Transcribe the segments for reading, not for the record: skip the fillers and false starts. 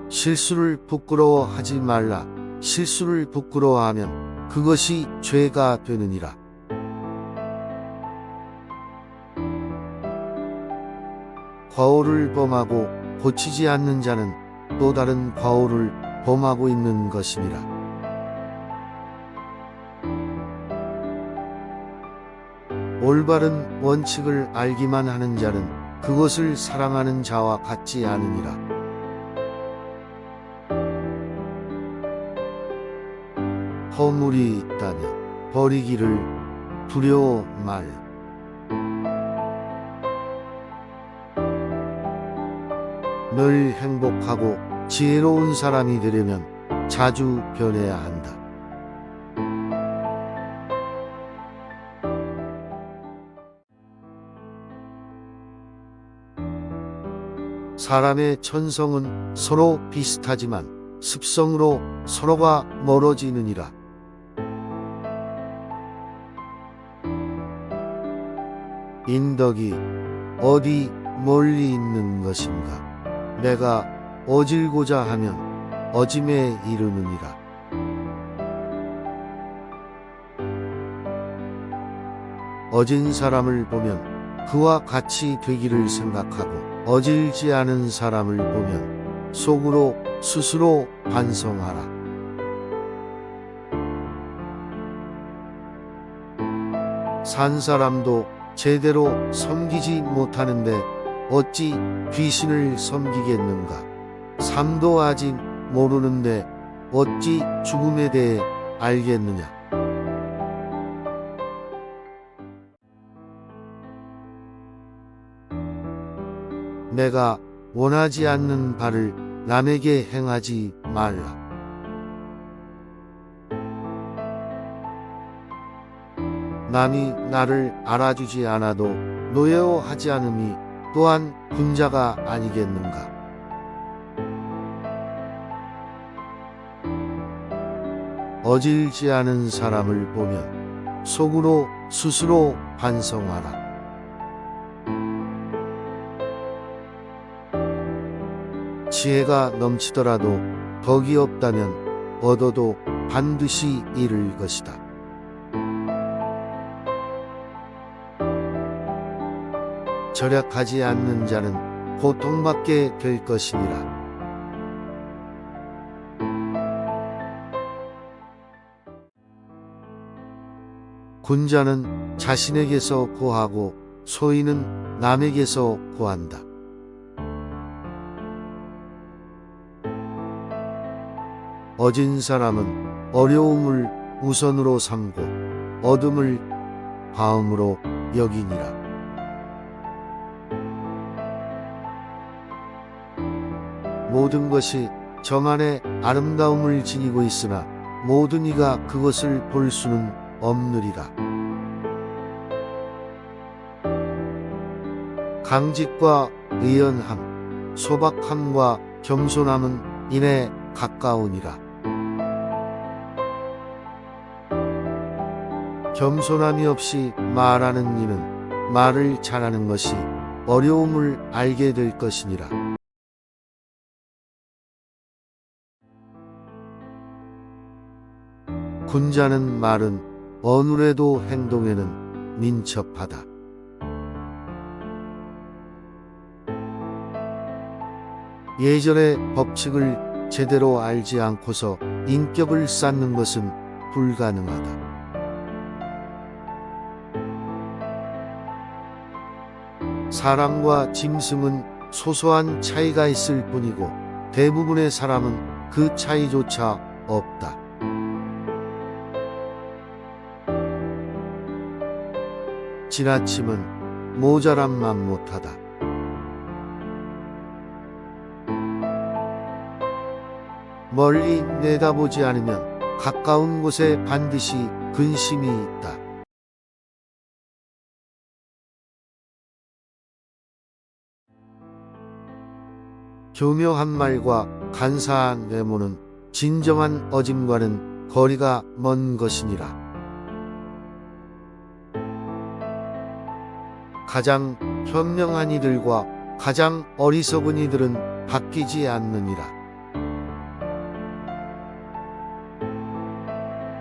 실수를 부끄러워하지 말라. 실수를 부끄러워하면 그것이 죄가 되느니라. 과오를 범하고 고치지 않는 자는 또 다른 과오를 범하고 있는 것이니라. 올바른 원칙을 알기만 하는 자는 그것을 사랑하는 자와 같지 않으니라. 허물이 있다면 버리기를 두려워 말라. 늘 행복하고 지혜로운 사람이 되려면 자주 변해야 한다. 사람의 천성은 서로 비슷하지만 습성으로 서로가 멀어지느니라. 인덕이 어디 멀리 있는 것인가? 내가 어질고자 하면 어짐에 이르느니라. 어진 사람을 보면 그와 같이 되기를 생각하고 어질지 않은 사람을 보면 속으로 스스로 반성하라. 산 사람도 제대로 섬기지 못하는데 어찌 귀신을 섬기겠는가? 삶도 아직 모르는데 어찌 죽음에 대해 알겠느냐? 내가 원하지 않는 바를 남에게 행하지 말라. 남이 나를 알아주지 않아도 노여워하지 않음이 또한 군자가 아니겠는가? 어질지 않은 사람을 보면 속으로 스스로 반성하라. 지혜가 넘치더라도 덕이 없다면 얻어도 반드시 잃을 것이다. 절약하지 않는 자는 고통받게 될 것이니라. 군자는 자신에게서 구하고 소인은 남에게서 구한다. 어진 사람은 어려움을 우선으로 삼고 어둠을 다음으로 여기니라. 모든 것이 저만의 아름다움을 지니고 있으나 모든 이가 그것을 볼 수는 없느리라. 강직과 의연함, 소박함과 겸손함은 인에 가까우니라. 겸손함이 없이 말하는 이는 말을 잘하는 것이 어려움을 알게 될 것이니라. 군자는 말은 어눌해도 행동에는 민첩하다. 예절의 법칙을 제대로 알지 않고서 인격을 쌓는 것은 불가능하다. 사람과 짐승은 소소한 차이가 있을 뿐이고 대부분의 사람은 그 차이조차 없다. 지나침은 모자람만 못하다. 멀리 내다보지 않으면 가까운 곳에 반드시 근심이 있다. 교묘한 말과 간사한 외모는 진정한 어짐과는 거리가 먼 것이니라. 가장 현명한 이들과 가장 어리석은 이들은 바뀌지 않느니라.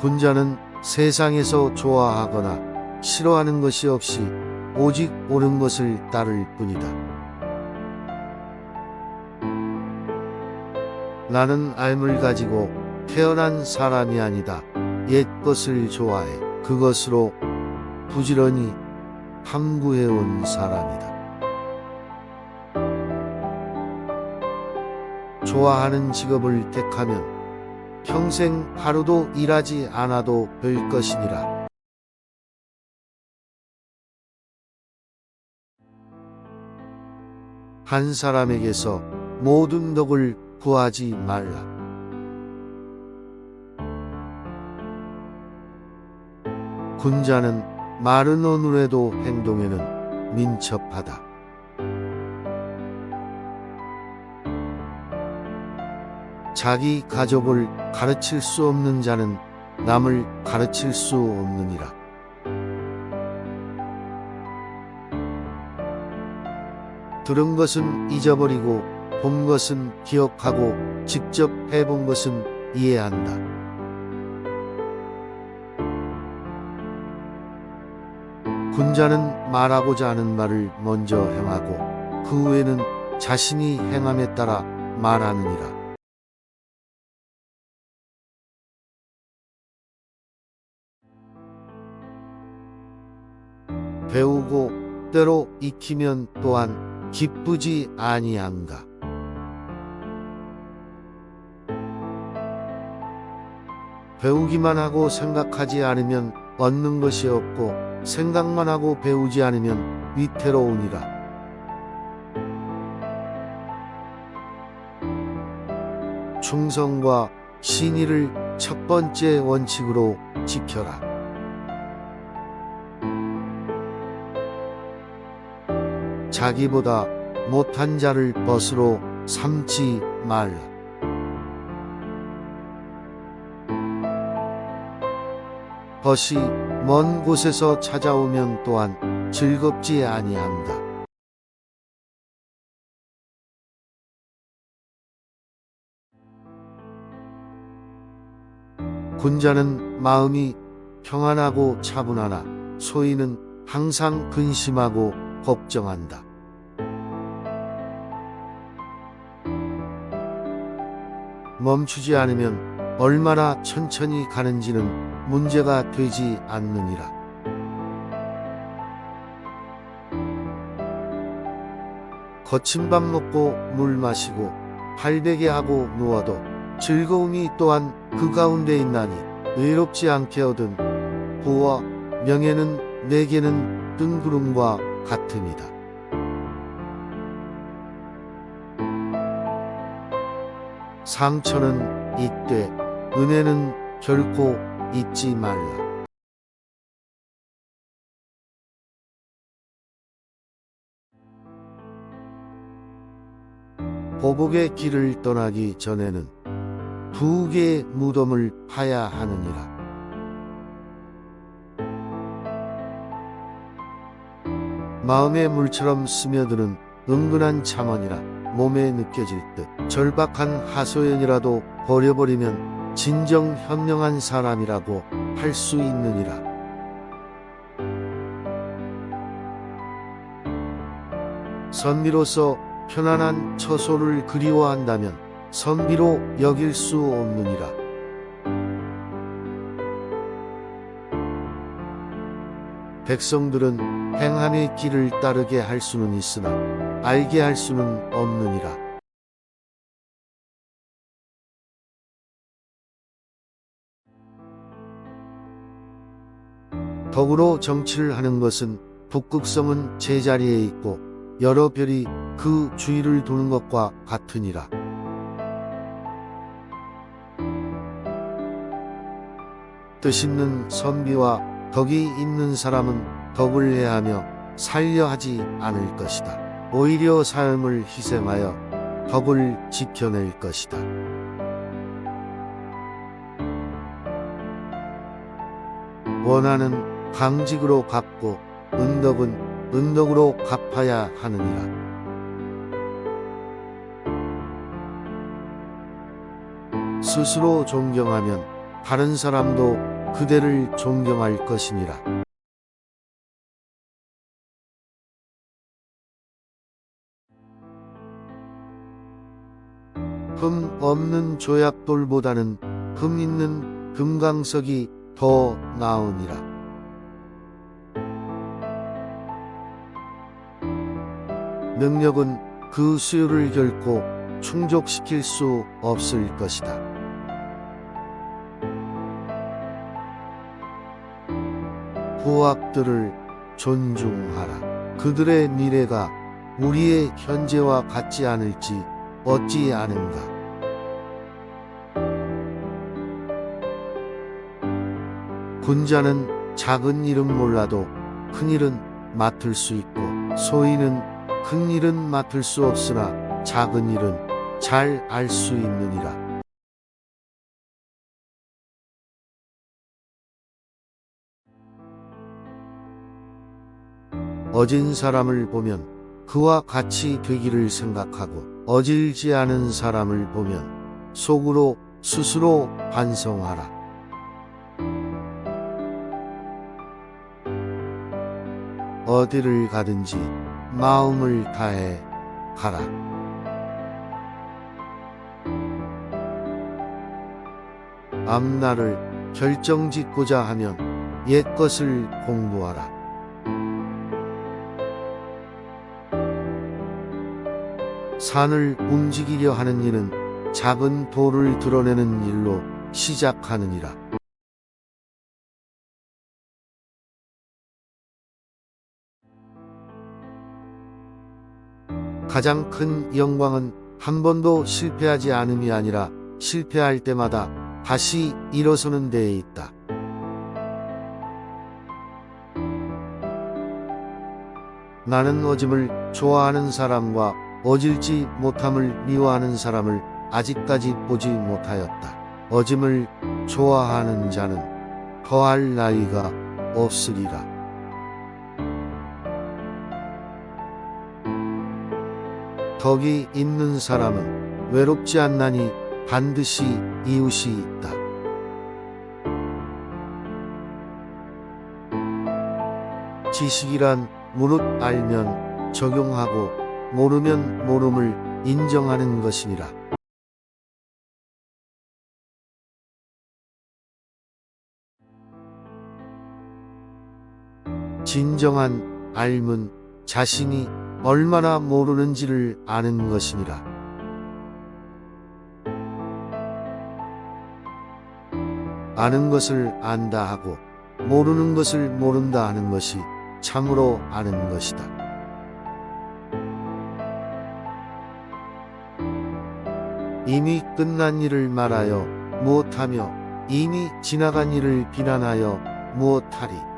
군자는 세상에서 좋아하거나 싫어하는 것이 없이 오직 옳은 것을 따를 뿐이다. 나는 알물 가지고 태어난 사람이 아니다. 옛 것을 좋아해 그것으로 부지런히 탐구해온 사람이다. 좋아하는 직업을 택하면 평생 하루도 일하지 않아도 될 것이니라. 한 사람에게서 모든 덕을 구하지 말라. 군자는 말은 어눌해도 행동에는 민첩하다. 자기 가족을 가르칠 수 없는 자는 남을 가르칠 수 없느니라. 들은 것은 잊어버리고 본 것은 기억하고 직접 해본 것은 이해한다. 군자는 말하고자 하는 말을 먼저 행하고 그 후에는 자신이 행함에 따라 말하느니라. 배우고 때로 익히면 또한 기쁘지 아니한가. 배우기만 하고 생각하지 않으면 얻는 것이 없고 생각만 하고 배우지 않으면 위태로우니라. 충성과 신의를 첫 번째 원칙으로 지켜라. 자기보다 못한 자를 벗으로 삼지 말라. 벗이 먼 곳에서 찾아오면 또한 즐겁지 아니한다. 군자는 마음이 평안하고 차분하나 소인은 항상 근심하고 걱정한다. 멈추지 않으면 얼마나 천천히 가는지는 문제가 되지 않느니라. 거친 밥 먹고 물 마시고 발베개 하고 누워도 즐거움이 또한 그 가운데 있나니 외롭지 않게 얻은 부와 명예는 내게는 뜬구름과 같음이다. 상처는 잊되 은혜는 결코 잊지 말라. 보복의 길을 떠나기 전에는 두 개의 무덤을 파야 하느니라. 마음의 물처럼 스며드는 은근한 참언이라 몸에 느껴질 듯 절박한 하소연이라도 버려버리면 진정 현명한 사람이라고 할 수 있느니라. 선비로서 편안한 처소를 그리워한다면 선비로 여길 수 없느니라. 백성들은 행함의 길을 따르게 할 수는 있으나 알게 할 수는 없느니라. 덕으로 정치를 하는 것은 북극성은 제자리에 있고 여러 별이 그 주위를 도는 것과 같으니라. 뜻있는 선비와 덕이 있는 사람은 덕을 해하며 살려 하지 않을 것이다. 오히려 삶을 희생하여 덕을 지켜낼 것이다. 원하는 강직으로 갚고 은덕은 은덕으로 갚아야 하느니라. 스스로 존경하면 다른 사람도 그대를 존경할 것이니라. 흠 없는 조약돌보다는 흠 있는 금강석이 더 나으니라. 능력은 그 수요를 결코 충족시킬 수 없을 것이다. 후학들을 존중하라. 그들의 미래가 우리의 현재와 같지 않을지 어찌 아는가. 군자는 작은 일은 몰라도 큰 일은 맡을 수 있고, 소인은 큰 일은 맡을 수 없으나 작은 일은 잘 알 수 있느니라. 어진 사람을 보면 그와 같이 되기를 생각하고, 어질지 않은 사람을 보면 속으로 스스로 반성하라. 어디를 가든지 마음을 다해 가라. 앞날을 결정짓고자 하면 옛것을 공부하라. 산을 움직이려 하는 이는 작은 돌을 드러내는 일로 시작하느니라. 가장 큰 영광은 한 번도 실패하지 않음이 아니라 실패할 때마다 다시 일어서는 데에 있다. 나는 어짐을 좋아하는 사람과 어질지 못함을 미워하는 사람을 아직까지 보지 못하였다. 어짐을 좋아하는 자는 더할 나위가 없으리라. 덕이 있는 사람은 외롭지 않나니 반드시 이웃이 있다. 지식이란 무릇 알면 적용하고 모르면 모름을 인정하는 것이니라. 진정한 알문 자신이 얼마나 모르는지를 아는 것이니라. 아는 것을 안다 하고 모르는 것을 모른다 하는 것이 참으로 아는 것이다. 이미 끝난 일을 말하여 무엇하며 이미 지나간 일을 비난하여 무엇하리.